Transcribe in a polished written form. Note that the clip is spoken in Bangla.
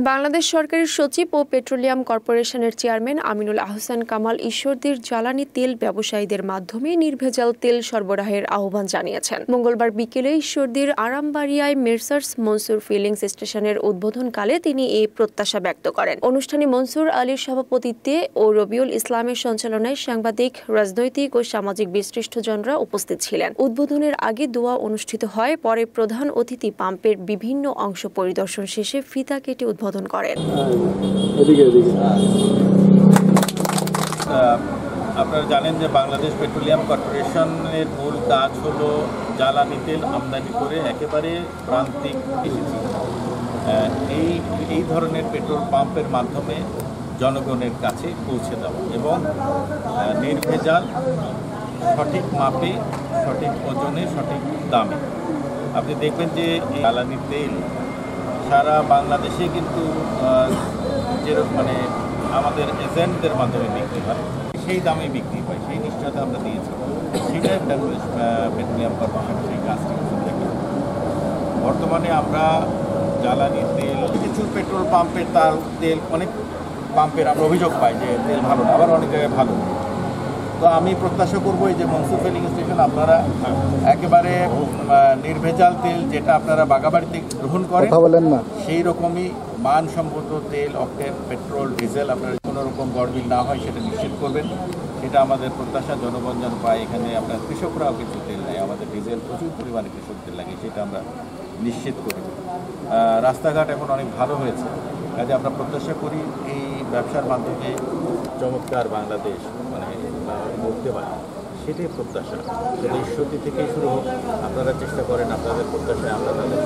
বাংলাদেশ সরকারের সচিব ও পেট্রোলিয়াম কর্পোরেশনের চেয়ারম্যান আমিনুল আহসান কামাল ঈশ্বরদীর জ্বালানি তেল ব্যবসায়ীদের মাধ্যমে নির্ভেজাল তেল সরবরাহের আহ্বান জানিয়েছেন। মঙ্গলবার বিকেলে ঈশ্বরদীর আরামবাড়িয়ায় মেসার্স মনসুর ফিলিংস স্টেশনের উদ্বোধনকালে তিনি এই প্রত্যাশা ব্যক্ত করেন। অনুষ্ঠানে মনসুর আলীর সভাপতিত্বে ও রবিউল ইসলামের সঞ্চালনায় সাংবাদিক, রাজনৈতিক ও সামাজিক বিশিষ্টজনরা উপস্থিত ছিলেন। উদ্বোধনের আগে দোয়া অনুষ্ঠিত হয়, পরে প্রধান অতিথি পাম্পের বিভিন্ন অংশ পরিদর্শন শেষে ফিতা কেটে উদ্বোধন করেন। আপনারা জানেন যে বাংলাদেশ পেট্রোলিয়াম কর্পোরেশনের মূল কাজ হলো জ্বালানি তেল আমদানি করে একেবারে প্রান্তিক এই ধরনের পেট্রোল পাম্পের মাধ্যমে জনগণের কাছে পৌঁছে দেওয়া এবং নির্ভেজাল, সঠিক মাপে, সঠিক ওজনে, সঠিক দামে। আপনি দেখবেন যে এই জ্বালানি তেল সারা বাংলাদেশে কিন্তু আমাদের এজেন্টদের মাধ্যমে বিক্রি হয়, সেই দামে বিক্রি হয়, সেই নিশ্চয়তা আমরা দিয়েছি। সেটাই পেট্রোলিয়াম কর্পোরেশন সেই কাজটি দেখে। বর্তমানে আমরা জ্বালানি তেল কিছু পেট্রোল পাম্পের তার তেল অনেক পাম্পের আমরা অভিযোগ পাই যে তেল ভালো না, আবার অনেক জায়গায় ভালো। তো আমি প্রত্যাশা করবো যে মনসুর ফিলিং স্টেশন আপনারা একেবারে নির্ভেজাল তেল যেটা আপনারা বাগাবাড়িতে গ্রহণ করেন না, সেই রকমই মানসম্মত তেল, অকটেন, পেট্রোল, ডিজেল আপনার কোনো রকম গড়বিল না হয় সেটা নিশ্চিত করবেন। সেটা আমাদের প্রত্যাশা। জনগণ যেন পায়। এখানে আপনার কৃষকরাও কিছু তেল নেয়, আমাদের ডিজেল প্রচুর পরিমাণে কৃষকদের লাগে, সেটা আমরা নিশ্চিত করি। রাস্তাঘাট এখন অনেক ভালো হয়েছে, কাজে আমরা প্রত্যাশা করি এই ব্যবসার মাধ্যমে চমৎকার বাংলাদেশ করতে পারে, সেটাই প্রত্যাশা। সেটা ঈশ্বরদী থেকেই শুরু হোক। আপনারা চেষ্টা করেন, আপনাদের প্রত্যাশায় আমরা তাদের